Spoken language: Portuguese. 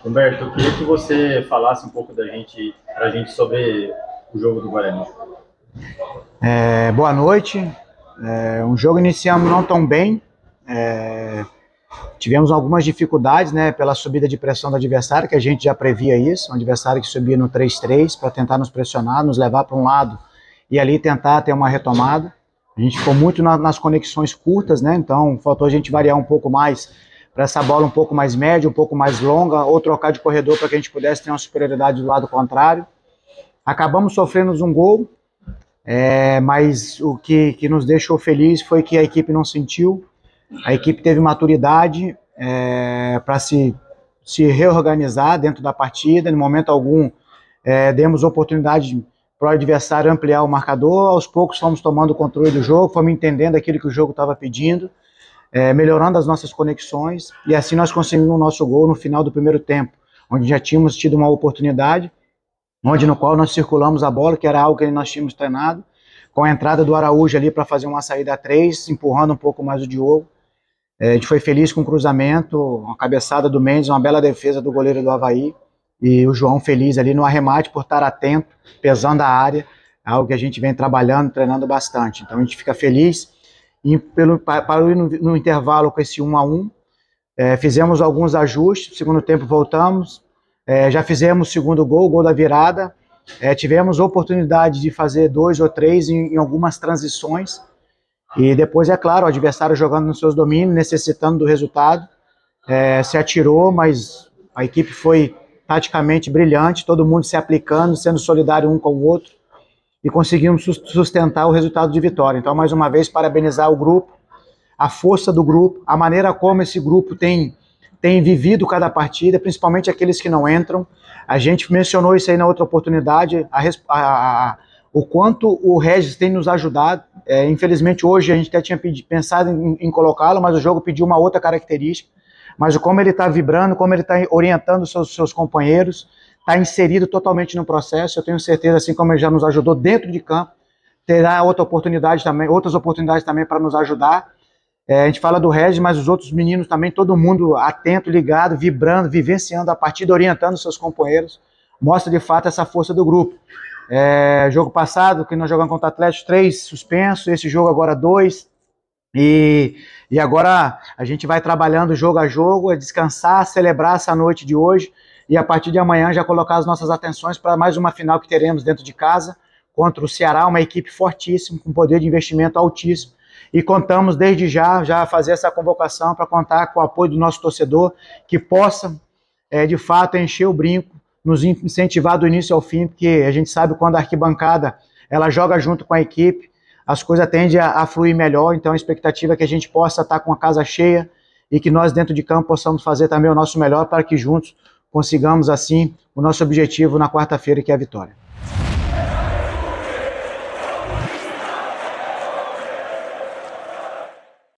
Humberto, eu queria que você falasse um pouco pra gente sobre o jogo do Guarani. Boa noite. Um jogo iniciamos não tão bem. É, Tivemos algumas dificuldades, né, pela subida de pressão do adversário, que a gente já previa isso. Um adversário que subia no 3-3 para tentar nos pressionar, nos levar para um lado e ali tentar ter uma retomada. A gente ficou muito nas conexões curtas, né? Então faltou a gente variar um pouco mais para essa bola um pouco mais média, um pouco mais longa, ou trocar de corredor para que a gente pudesse ter uma superioridade do lado contrário. Acabamos sofrendo um gol. Mas o que nos deixou feliz foi que a equipe não sentiu, a equipe teve maturidade para se reorganizar dentro da partida. Em momento algum demos oportunidade para o adversário ampliar o marcador. Aos poucos fomos tomando o controle do jogo, fomos entendendo aquilo que o jogo estava pedindo, melhorando as nossas conexões, e assim nós conseguimos o nosso gol no final do primeiro tempo, onde já tínhamos tido uma oportunidade, no qual nós circulamos a bola, que era algo que nós tínhamos treinado, com a entrada do Araújo ali para fazer uma saída a 3, empurrando um pouco mais o Diogo. A gente foi feliz com o cruzamento, uma cabeçada do Mendes, uma bela defesa do goleiro do Avaí, e o João feliz ali no arremate por estar atento, pesando a área, algo que a gente vem trabalhando, treinando bastante. Então a gente fica feliz, e para ir no intervalo com esse 1-1, fizemos alguns ajustes, no segundo tempo voltamos, já fizemos o segundo gol, o gol da virada, tivemos oportunidade de fazer 2 ou 3 em algumas transições, e depois, é claro, o adversário jogando nos seus domínios, necessitando do resultado, se atirou, mas a equipe foi taticamente brilhante, todo mundo se aplicando, sendo solidário um com o outro, e conseguimos sustentar o resultado de vitória. Então, mais uma vez, parabenizar o grupo, a força do grupo, a maneira como esse grupo tem vivido cada partida, principalmente aqueles que não entram. A gente mencionou isso aí na outra oportunidade, o quanto o Regis tem nos ajudado. Infelizmente hoje a gente até tinha pensado em colocá-lo, mas o jogo pediu uma outra característica. Mas como ele está vibrando, como ele está orientando os seus companheiros, está inserido totalmente no processo. Eu tenho certeza, assim como ele já nos ajudou dentro de campo, terá outras oportunidades também para nos ajudar. A gente fala do Regis, mas os outros meninos também, todo mundo atento, ligado, vibrando, vivenciando a partida, orientando seus companheiros, mostra de fato essa força do grupo. Jogo passado, que nós jogamos contra o Atlético, 3 suspensos, esse jogo agora 2, e agora a gente vai trabalhando jogo a jogo, descansar, celebrar essa noite de hoje, e a partir de amanhã já colocar as nossas atenções para mais uma final que teremos dentro de casa, contra o Ceará, uma equipe fortíssima, com poder de investimento altíssimo, e contamos desde já fazer essa convocação para contar com o apoio do nosso torcedor, que possa, de fato, encher o brinco, nos incentivar do início ao fim, porque a gente sabe quando a arquibancada ela joga junto com a equipe, as coisas tendem a fluir melhor. Então a expectativa é que a gente possa estar com a casa cheia e que nós dentro de campo possamos fazer também o nosso melhor para que juntos consigamos assim o nosso objetivo na quarta-feira, que é a vitória.